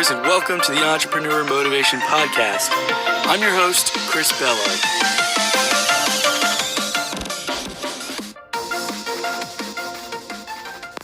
entrepreneurs, and welcome to the Entrepreneur Motivation Podcast. I'm your host, Chris Bellard.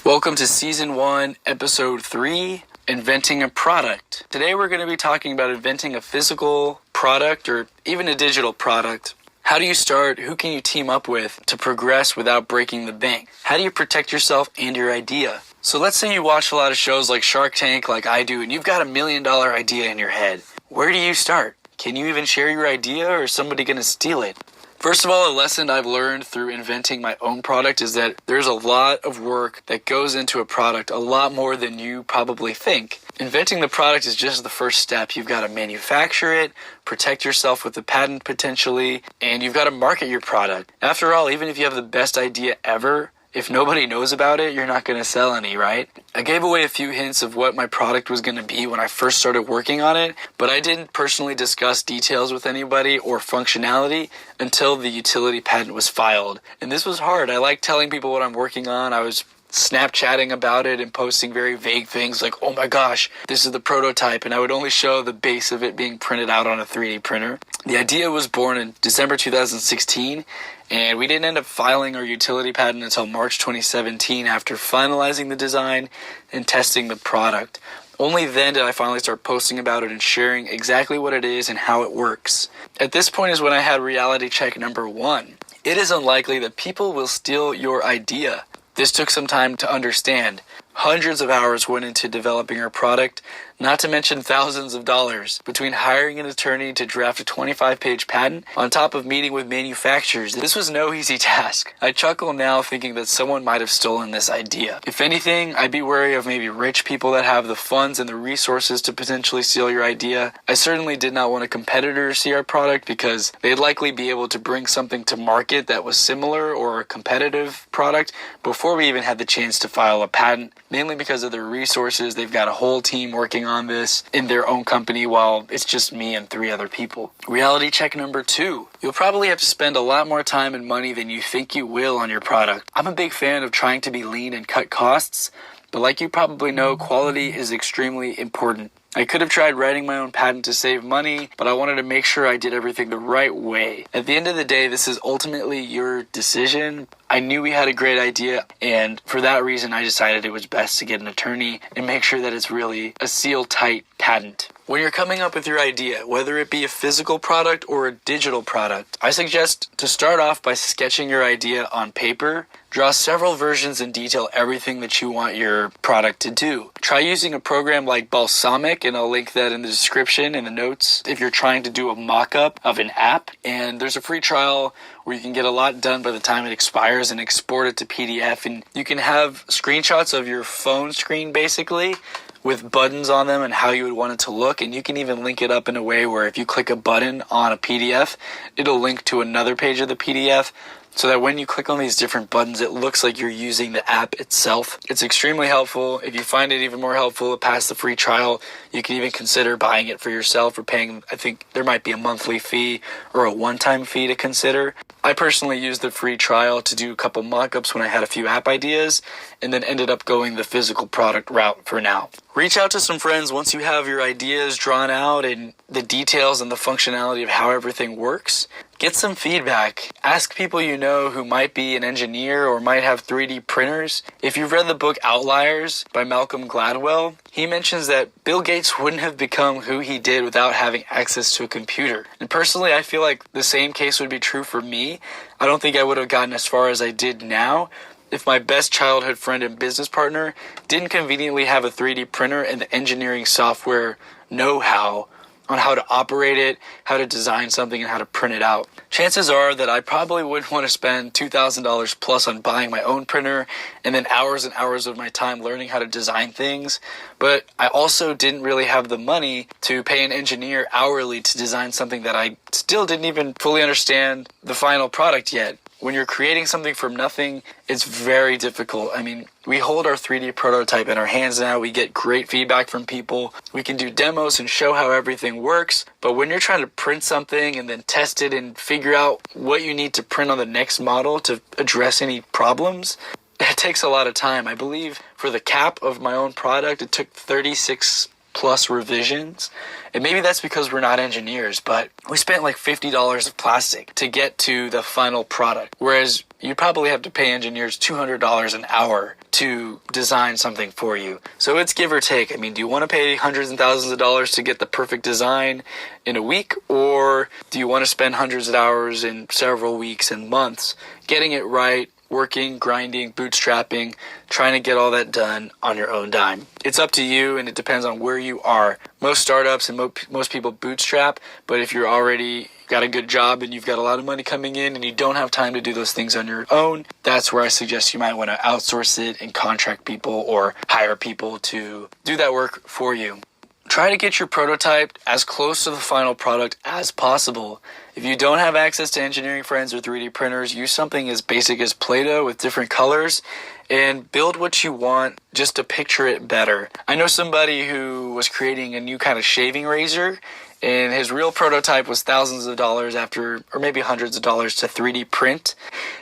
Welcome to Season 1, Episode 3, Inventing a Product. Today we're going to be talking about inventing a physical product or even a digital product. How do you start? Who can you team up with to progress without breaking the bank? How do you protect yourself and your idea? So let's say you watch a lot of shows like Shark Tank like I do, and you've got $1 million idea in your head. Where do you start? Can you even share your idea, or is somebody going to steal it? First of all, a lesson I've learned through inventing my own product is that there's a lot of work that goes into a product, a lot more than you probably think. Inventing the product is just the first step. You've got to manufacture it, protect yourself with the patent potentially, and you've got to market your product. After all, even if you have the best idea ever, if nobody knows about it, you're not going to sell any, right? I gave away a few hints of what my product was going to be when I first started working on it, but I didn't personally discuss details with anybody or functionality until the utility patent was filed. And this was hard. I like telling people what I'm working on. I was Snapchatting about it and posting very vague things like, oh my gosh, this is the prototype, and I would only show the base of it being printed out on a 3D printer. The idea was born in December 2016, and we didn't end up filing our utility patent until March 2017 after finalizing the design and testing the product. Only then did I finally start posting about it and sharing exactly what it is and how it works. At this point is when I had reality check number 1. It is unlikely that people will steal your idea. This took some time to understand. Hundreds of hours went into developing our product, not to mention thousands of dollars, between hiring an attorney to draft a 25-page patent, on top of meeting with manufacturers. This was no easy task. I chuckle now thinking that someone might have stolen this idea. If anything, I'd be wary of maybe rich people that have the funds and the resources to potentially steal your idea. I certainly did not want a competitor to see our product because they'd likely be able to bring something to market that was similar or a competitive product before we even had the chance to file a patent. Mainly because of their resources. They've got a whole team working on this in their own company while it's just me and 3 other people. Reality check number 2. You'll probably have to spend a lot more time and money than you think you will on your product. I'm a big fan of trying to be lean and cut costs, but like you probably know, quality is extremely important. I could have tried writing my own patent to save money, but I wanted to make sure I did everything the right way. At the end of the day, this is ultimately your decision. I knew we had a great idea, and for that reason, I decided it was best to get an attorney and make sure that it's really a seal-tight patent. When you're coming up with your idea, whether it be a physical product or a digital product, I suggest to start off by sketching your idea on paper. Draw several versions and detail everything that you want your product to do. Try using a program like Balsamiq, and I'll link that in the description in the notes if you're trying to do a mock-up of an app. And there's a free trial where you can get a lot done by the time it expires and export it to PDF. And you can have screenshots of your phone screen basically with buttons on them and how you would want it to look, and you can even link it up in a way where if you click a button on a PDF, it'll link to another page of the PDF, so that when you click on these different buttons, it looks like you're using the app itself. It's extremely helpful. If you find it even more helpful past the free trial, you can even consider buying it for yourself or paying, I think there might be a monthly fee or a one-time fee to consider. I personally used the free trial to do a couple mock-ups when I had a few app ideas, and then ended up going the physical product route for now. Reach out to some friends once you have your ideas drawn out and the details and the functionality of how everything works. Get some feedback. Ask people you know who might be an engineer or might have 3D printers. If you've read the book Outliers by Malcolm Gladwell, he mentions that Bill Gates wouldn't have become who he did without having access to a computer. And personally, I feel like the same case would be true for me. I don't think I would have gotten as far as I did now if my best childhood friend and business partner didn't conveniently have a 3D printer and the engineering software know-how on how to operate it, how to design something, and how to print it out. Chances are that I probably wouldn't want to spend $2,000 plus on buying my own printer and then hours and hours of my time learning how to design things, but I also didn't really have the money to pay an engineer hourly to design something that I still didn't even fully understand the final product yet. When you're creating something from nothing, it's very difficult. I mean, we hold our 3D prototype in our hands now. We get great feedback from people. We can do demos and show how everything works. But when you're trying to print something and then test it and figure out what you need to print on the next model to address any problems, it takes a lot of time. I believe for the cap of my own product, it took 36 plus revisions. And maybe that's because we're not engineers, but we spent like $50 of plastic to get to the final product. Whereas you probably have to pay engineers $200 an hour to design something for you. So it's give or take. I mean, do you want to pay hundreds and thousands of dollars to get the perfect design in a week? Or do you want to spend hundreds of hours in several weeks and months getting it right, working, grinding, bootstrapping, trying to get all that done on your own dime? It's up to you, and it depends on where you are. Most startups and most people bootstrap, but if you're already got a good job and you've got a lot of money coming in and you don't have time to do those things on your own, that's where I suggest you might want to outsource it and contract people or hire people to do that work for you. Try to get your prototype as close to the final product as possible. If you don't have access to engineering friends or 3D printers, use something as basic as Play-Doh with different colors and build what you want just to picture it better. I know somebody who was creating a new kind of shaving razor, and his real prototype was thousands of dollars or maybe hundreds of dollars to 3D print.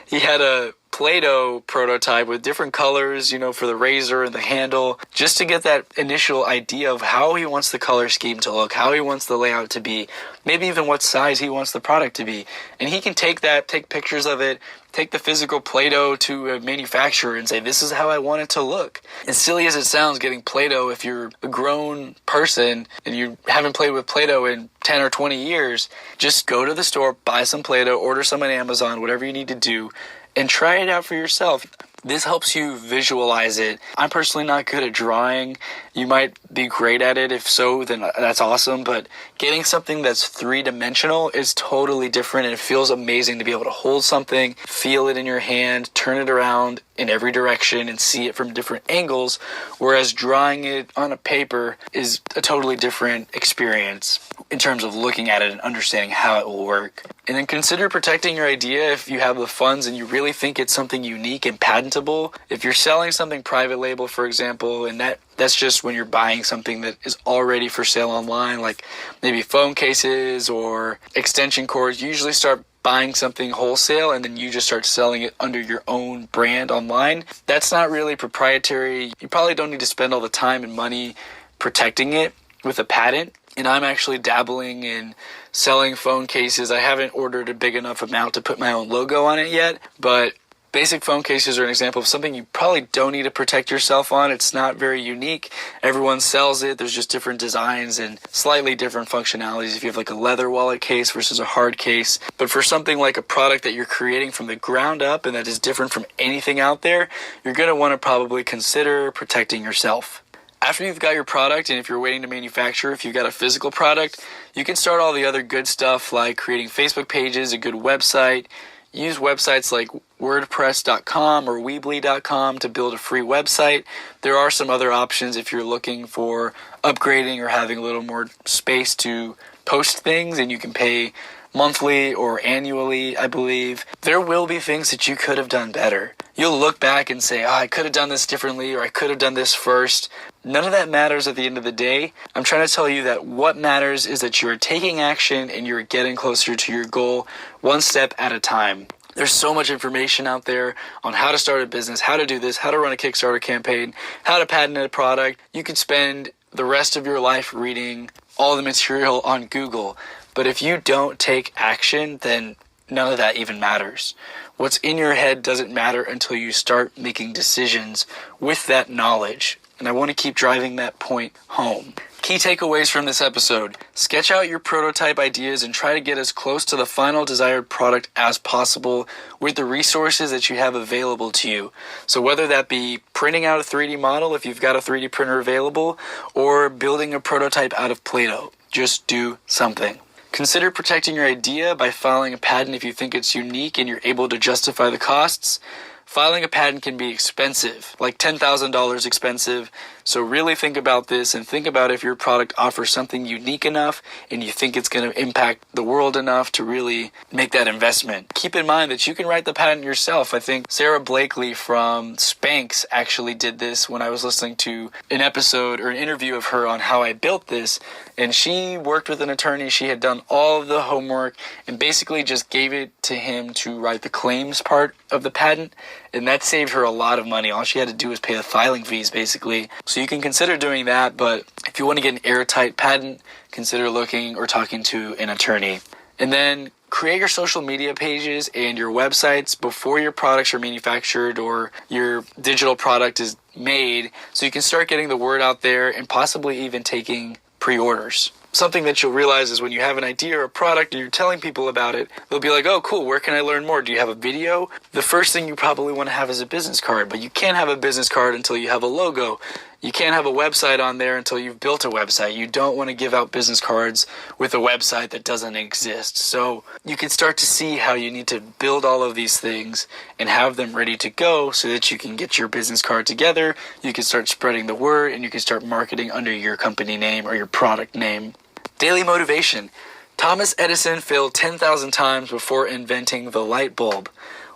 He had a Play-Doh prototype with different colors, for the razor and the handle, just to get that initial idea of how he wants the color scheme to look, how he wants the layout to be, maybe even what size he wants the product to be. And he can take pictures of it, take the physical Play-Doh to a manufacturer and say, this is how I want it to look. As silly as it sounds, getting Play-Doh, if you're a grown person and you haven't played with Play-Doh in 10 or 20 years, just go to the store, buy some Play-Doh, order some on Amazon, whatever you need to do, and try it out for yourself. This helps you visualize it. I'm personally not good at drawing. You might be great at it. If so, then that's awesome. But getting something that's three-dimensional is totally different, and it feels amazing to be able to hold something, feel it in your hand, turn it around in every direction, and see it from different angles, whereas drawing it on a paper is a totally different experience in terms of looking at it and understanding how it will work. And then consider protecting your idea if you have the funds and you really think it's something unique and patentable. If you're selling something private label, for example, and that's just when you're buying something that is already for sale online, like maybe phone cases or extension cords, you usually start buying something wholesale and then you just start selling it under your own brand online. That's not really proprietary. You probably don't need to spend all the time and money protecting it with a patent. And I'm actually dabbling in selling phone cases. I haven't ordered a big enough amount to put my own logo on it yet, but basic phone cases are an example of something you probably don't need to protect yourself on. It's not very unique. Everyone sells it. There's just different designs and slightly different functionalities if you have like a leather wallet case versus a hard case. But for something like a product that you're creating from the ground up and that is different from anything out there, you're going to want to probably consider protecting yourself. After you've got your product, and if you're waiting to manufacture, if you've got a physical product, you can start all the other good stuff like creating Facebook pages, a good website. Use websites like WordPress.com or Weebly.com to build a free website. There are some other options if you're looking for upgrading or having a little more space to post things, and you can pay monthly or annually, I believe. There will be things that you could have done better. You'll look back and say, I could have done this differently, or I could have done this first. None of that matters at the end of the day. I'm trying to tell you that what matters is that you're taking action and you're getting closer to your goal one step at a time. There's so much information out there on how to start a business, how to do this, how to run a Kickstarter campaign, how to patent a product. You could spend the rest of your life reading all the material on Google. But if you don't take action, then none of that even matters. What's in your head doesn't matter until you start making decisions with that knowledge. And I want to keep driving that point home. Key takeaways from this episode: sketch out your prototype ideas and try to get as close to the final desired product as possible with the resources that you have available to you. So whether that be printing out a 3D model if you've got a 3D printer available, or building a prototype out of Play-Doh, just do something. Consider protecting your idea by filing a patent if you think it's unique and you're able to justify the costs. Filing a patent can be expensive, like $10,000 expensive. So really think about this and think about if your product offers something unique enough and you think it's going to impact the world enough to really make that investment. Keep in mind that you can write the patent yourself. I think Sarah Blakely from Spanx actually did this when I was listening to an episode or an interview of her on how I built this. And she worked with an attorney. She had done all of the homework and basically just gave it to him to write the claims part of the patent. And that saved her a lot of money. All she had to do was pay the filing fees, basically. So you can consider doing that, but if you want to get an airtight patent, consider looking or talking to an attorney. And then create your social media pages and your websites before your products are manufactured or your digital product is made, so you can start getting the word out there and possibly even taking pre-orders. Something that you'll realize is when you have an idea or a product and you're telling people about it, they'll be like, oh, cool, where can I learn more? Do you have a video? The first thing you probably want to have is a business card, but you can't have a business card until you have a logo. You can't have a website on there until you've built a website. You don't want to give out business cards with a website that doesn't exist. So you can start to see how you need to build all of these things and have them ready to go so that you can get your business card together, you can start spreading the word, and you can start marketing under your company name or your product name. Daily motivation. Thomas Edison failed 10,000 times before inventing the light bulb.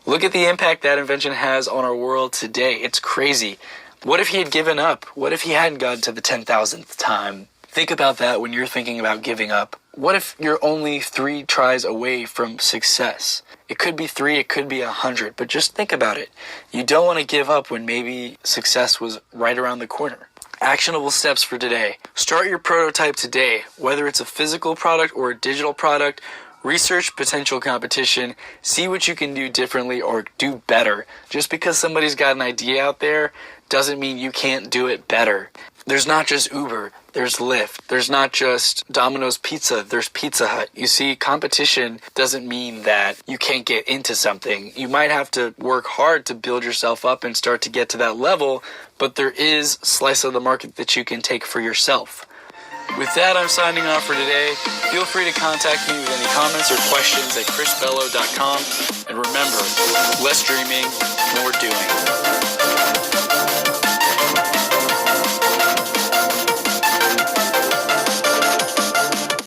Look at the impact that invention has on our world today. It's crazy. What if he had given up? What if he hadn't gotten to the 10,000th time? Think about that when you're thinking about giving up. What if you're only 3 tries away from success? It could be 3, it could be 100, but just think about it. You don't want to give up when maybe success was right around the corner. Actionable steps for today. Start your prototype today, whether it's a physical product or a digital product. Research potential competition, see what you can do differently or do better. Just because somebody's got an idea out there doesn't mean you can't do it better. There's not just Uber, there's Lyft. There's not just Domino's Pizza, there's Pizza Hut. You see, competition doesn't mean that you can't get into something. You might have to work hard to build yourself up and start to get to that level, but there is a slice of the market that you can take for yourself. With that, I'm signing off for today. Feel free to contact me with any comments or questions at chrisbello.com. And remember, less dreaming, more doing.